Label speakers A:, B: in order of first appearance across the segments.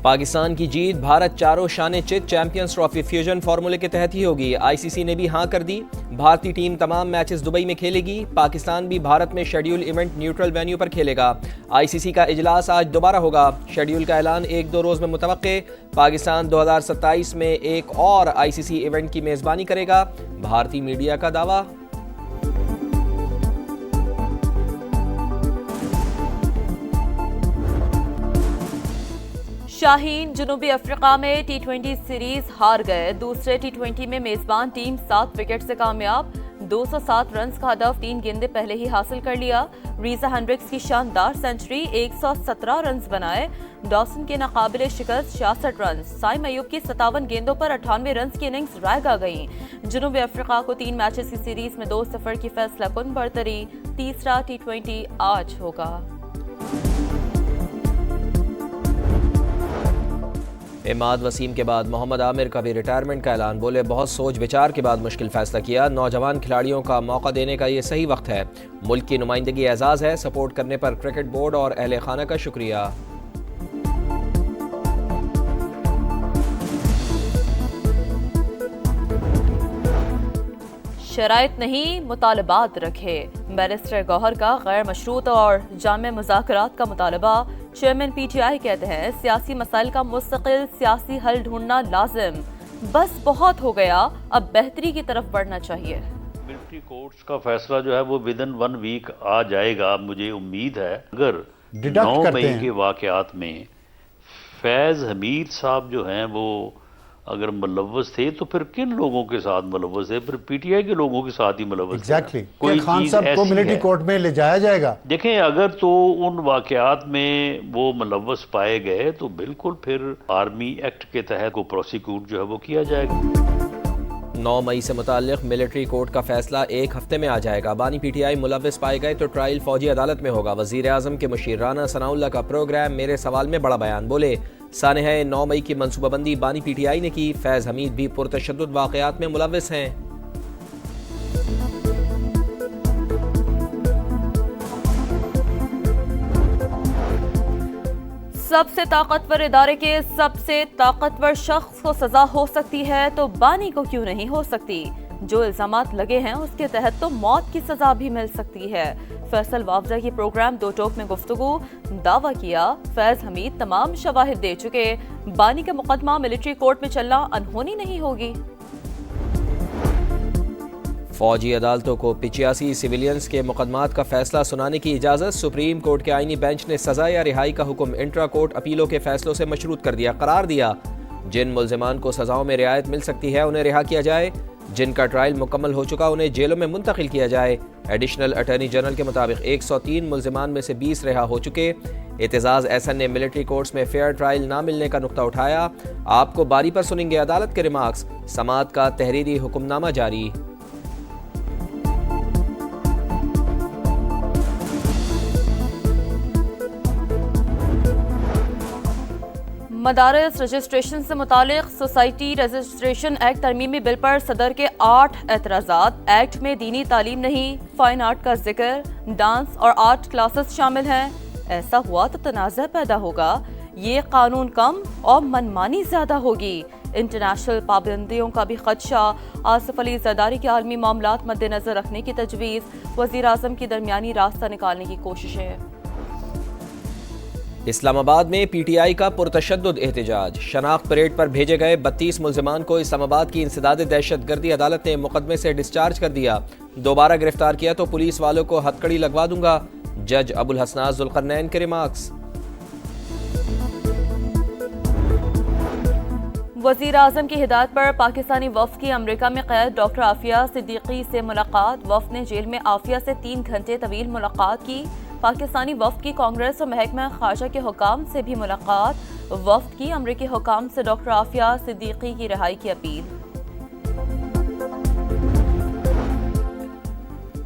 A: پاکستان کی جیت بھارت چاروں شان چت چیمپئنز ٹرافی فیوژن فارمولے کے تحت ہی ہوگی۔ آئی سی سی نے بھی ہاں کر دی، بھارتی ٹیم تمام میچز دبئی میں کھیلے گی۔ پاکستان بھی بھارت میں شیڈیول ایونٹ نیوٹرل وینیو پر کھیلے گا۔ آئی سی سی کا اجلاس آج دوبارہ ہوگا، شیڈیول کا اعلان 1-2 روز میں متوقع۔ پاکستان 2027 میں ایک اور آئی سی سی ایونٹ کی میزبانی کرے گا، بھارتی میڈیا کا دعویٰ۔
B: شاہین جنوبی افریقہ میں T20 سیریز ہار گئے۔ دوسرے T20 میں میزبان ٹیم 7 وکٹ سے کامیاب، 207 رنز کا ہدف 3 گیندیں پہلے ہی حاصل کر لیا۔ ریزا ہینڈرکس کی شاندار سنچری، 117 رنز بنائے۔ ڈاسن کے ناقابل شکست 66 رنز، سائم ایوب کی 57 گیندوں پر 98 رنز کی اننگز رائے گا گئیں۔ جنوبی افریقہ کو 3 میچز کی سیریز میں 2-0 کی فیصلہ کن برتری۔ تیسرا T20 آج ہوگا۔
A: عماد وسیم کے بعد محمد عامر کا بھی ریٹائرمنٹ کا اعلان، بولے بہت سوچ بچار کے بعد مشکل فیصلہ کیا، نوجوان کھلاڑیوں کا موقع دینے کا یہ صحیح وقت ہے، ملک کی نمائندگی اعزاز ہے، سپورٹ کرنے پر کرکٹ بورڈ اور اہل خانہ کا شکریہ۔
B: شرائط نہیں مطالبات رکھے، بیرسٹر گوہر کا غیر مشروط اور جامع مذاکرات کا مطالبہ۔ چیئرمین پی ٹی آئی کہتے ہیں سیاسی مسائل کا مستقل سیاسی حل ڈھونڈنا لازم، بس بہت ہو گیا، اب بہتری کی طرف بڑھنا چاہیے۔
C: ملٹری کورٹس کا فیصلہ جو ہے وہ ودن 1 ویک آ جائے گا۔ مجھے امید ہے اگر 9 مئی کے واقعات میں فیض حمید صاحب جو ہیں وہ اگر ملوث تھے تو پھر کن لوگوں کے ساتھ ملوث تھے؟ پھر پی ٹی آئی کے لوگوں کے ساتھ ہی ملوث تھے۔
D: کوئی خان صاحب کو ملٹری کورٹ میں لے جایا جائے گا؟
C: دیکھیں اگر تو ان واقعات میں وہ ملوث پائے گئے تو بالکل پھر آرمی ایکٹ کے تحت کو پروسیکیوٹ جو ہے وہ کیا جائے گا۔
A: 9 مئی سے متعلق ملٹری کورٹ کا فیصلہ 1 ہفتے میں آ جائے گا۔ بانی پی ٹی آئی ملوث پائے گئے تو ٹرائل فوجی عدالت میں ہوگا۔ وزیر اعظم کے مشیر رانا ثناء اللہ کا پروگرام میرے سوال میں بڑا بیان، بولے سانحہ 9 مئی کی منصوبہ بندی بانی پی ٹی آئی نے کی، فیض حمید بھی پرتشدد واقعات میں ملوث ہیں۔
B: سب سے طاقتور ادارے کے سب سے طاقتور شخص کو سزا ہو سکتی ہے تو بانی کو کیوں نہیں ہو سکتی؟ جو الزامات لگے ہیں اس کے تحت تو موت کی سزا بھی مل سکتی ہے۔ فیصل وافدہ کی پروگرام 2 ٹوک میں گفتگو، دعویٰ کیا فیض حمید تمام شواہد دے چکے، بانی کا مقدمہ ملٹری کورٹ میں چلنا انہونی نہیں ہوگی۔
A: فوجی عدالتوں کو 85 سویلینز کے مقدمات کا فیصلہ سنانے کی اجازت، سپریم کورٹ کے آئینی بینچ نے سزا یا رہائی کا حکم انٹرا کورٹ اپیلوں کے فیصلوں سے مشروط کر دیا، قرار دیا جن ملزمان کو سزاؤں میں رعایت مل سکتی ہے انہیں رہا کیا جائے، جن کا ٹرائل مکمل ہو چکا انہیں جیلوں میں منتقل کیا جائے۔ ایڈیشنل اٹارنی جنرل کے مطابق 103 ملزمان میں سے 20 رہا ہو چکے۔ اعتزاز احسن نے ملٹری کورٹس میں فیئر ٹرائل نہ ملنے کا نقطہ اٹھایا، آپ کو باری پر سنیں گے عدالت کے ریمارکس، سماعت کا تحریری حکم نامہ جاری۔
B: مدارس رجسٹریشن سے متعلق سوسائٹی رجسٹریشن ایکٹ ترمیمی بل پر صدر کے 8 اعتراضات۔ ایکٹ میں دینی تعلیم نہیں، فائن آرٹ کا ذکر، ڈانس اور آرٹ کلاسز شامل ہیں۔ ایسا ہوا تو تنازع پیدا ہوگا، یہ قانون کم اور منمانی زیادہ ہوگی۔ انٹرنیشنل پابندیوں کا بھی خدشہ، آصف علی زرداری کے عالمی معاملات مد نظر رکھنے کی تجویز، وزیر اعظم کی درمیانی راستہ نکالنے کی کوششیں۔
A: اسلام آباد میں پی ٹی آئی کا پرتشدد احتجاج، شناخت پریڈ پر بھیجے گئے 32 ملزمان کو اسلام آباد کی انسداد دہشت گردی عدالت نے مقدمے سے ڈسچارج کر دیا، دوبارہ گرفتار کیا تو پولیس والوں کو ہتھکڑی لگوا دوں گا، جج ابو الحسنات ذوالقرنین کے ریمارکس۔
B: وزیر اعظم کی ہدایت پر پاکستانی وفد کی امریکہ میں قید ڈاکٹر عافیہ صدیقی سے ملاقات، وفد نے جیل میں عافیہ سے 3 گھنٹے طویل ملاقات کی۔ پاکستانی وفد کی کانگریس اور محکمہ خارجہ کے حکام سے بھی ملاقات، وفد کی امریکی حکام سے ڈاکٹر عافیہ صدیقی کی رہائی کی اپیل۔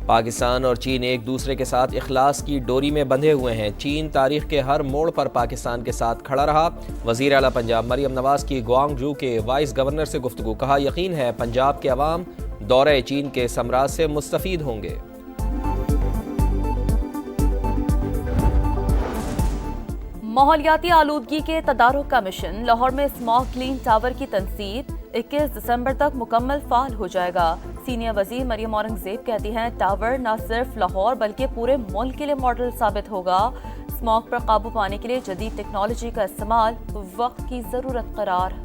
A: پاکستان اور چین ایک دوسرے کے ساتھ اخلاص کی ڈوری میں بندھے ہوئے ہیں، چین تاریخ کے ہر موڑ پر پاکستان کے ساتھ کھڑا رہا۔ وزیر اعلیٰ پنجاب مریم نواز کی گوانگجو کے وائس گورنر سے گفتگو، کہا یقین ہے پنجاب کے عوام دورہ چین کے ثمرات سے مستفید ہوں گے۔
B: ماحولیاتی آلودگی کے تدارک کا مشن لاہور میں اسموگ کلین ٹاور کی تنصیب 21 دسمبر تک مکمل فعال ہو جائے گا۔ سینئر وزیر مریم اورنگزیب کہتی ہیں ٹاور نہ صرف لاہور بلکہ پورے ملک کے لیے ماڈل ثابت ہوگا۔ اسموگ پر قابو پانے کے لیے جدید ٹیکنالوجی کا استعمال وقت کی ضرورت قرار۔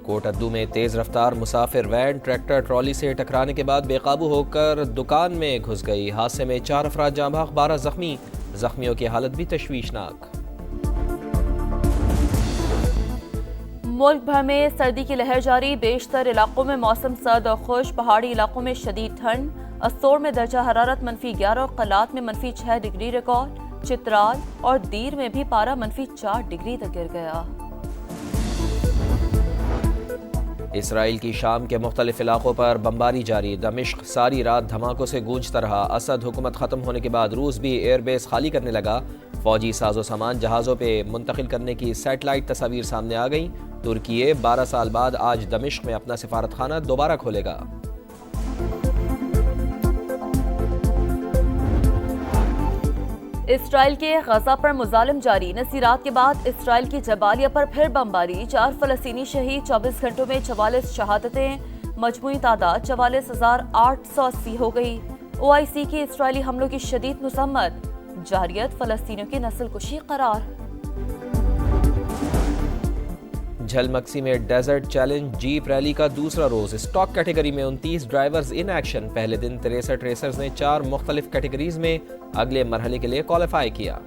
A: کوٹ ادو میں تیز رفتار مسافر وین ٹریکٹر ٹرالی سے ٹکرانے کے بعد بے قابو ہو کر دکان میں گھس گئی۔ حادثے میں 4 افراد جاں بحق، 12 زخمی۔ زخمیوں کی حالت بھی تشویشناک۔
B: ملک بھر میں سردی کی لہر جاری، بیشتر علاقوں میں موسم سرد اور خشک، پہاڑی علاقوں میں شدید ٹھنڈ۔ استور میں درجہ حرارت -11 اور قلات میں -6 ڈگری ریکارڈ۔ چترال اور دیر میں بھی پارہ -4 ڈگری تک گر گیا۔
A: اسرائیل کی شام کے مختلف علاقوں پر بمباری جاری، دمشق ساری رات دھماکوں سے گونجتا رہا۔ اسد حکومت ختم ہونے کے بعد روس بھی ایئر بیس خالی کرنے لگا۔ فوجی ساز و سامان جہازوں پہ منتقل کرنے کی سیٹلائٹ تصاویر سامنے آ گئیں۔ ترکی 12 سال بعد آج دمشق میں اپنا سفارت خانہ دوبارہ کھولے گا۔
B: اسرائیل کے غزہ پر مظالم جاری، نصیرات کے بعد اسرائیل کی جبالیہ پر پھر بمباری، 4 فلسطینی شہید، 24 گھنٹوں میں 44 شہادتیں، مجموعی تعداد 44,880 ہو گئی۔ OIC کی اسرائیلی حملوں کی شدید مذمت، جارحیت فلسطینیوں کی نسل کشی قرار۔
A: جھلمکسی میں ڈیزرٹ چیلنج جیپ ریلی کا دوسرا روز، اسٹاک کیٹیگری میں 29 ڈرائیورز ان ایکشن۔ پہلے دن 63 ریسرز نے 4 مختلف کیٹیگریز میں اگلے مرحلے کے لیے کوالیفائی کیا۔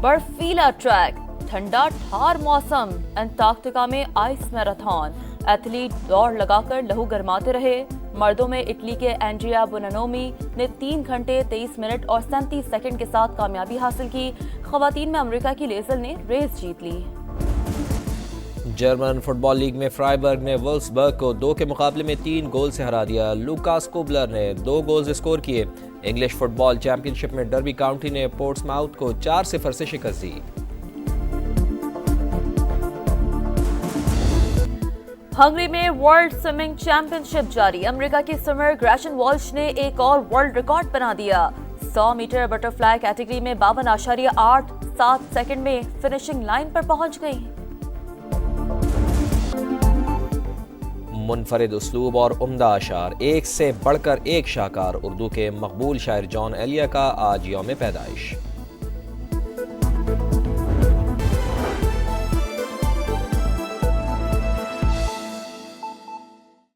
B: برفیلا ٹریک، ٹھنڈا ٹھار موسم، انٹارکٹیکا میں آئس میراتھن، ایتھلیٹ دوڑ لگا کر لہو گرماتے رہے۔ مردوں میں اٹلی کے اینڈریا بونانومی نے 3 گھنٹے 23 منٹ اور 37 سیکنڈ کے ساتھ کامیابی حاصل کی۔ خواتین میں امریکہ کی لیزل نے ریس جیت لی۔
A: جرمن فٹ بال لیگ میں فرائیبرگ نے وولفسبرگ کو 2 کے مقابلے میں 3 گول سے ہرا دیا۔ لوکاس کوبلر نے 2 گولز اسکور کیے۔ انگلش فٹ بال چیمپئن شپ میں ڈربی کاؤنٹی نے پورٹس ماؤتھ کو 4-0 سے شکست دی۔
B: ہنگری میں ورلڈ سوئمنگ چیمپئن شپ جاری، امریکہ کی سوئمر گریشن والش نے ایک اور ورلڈ ریکارڈ بنا دیا۔ 100 میٹر بٹر فلائی کیٹیگری میں 52.87 سیکنڈ میں فنشنگ لائن پر پہنچ گئی۔
A: منفرد اسلوب اور عمدہ اشعار، ایک سے بڑھ کر ایک شاہکار، اردو کے مقبول شاعر جان ایلیا کا آج یوم پیدائش۔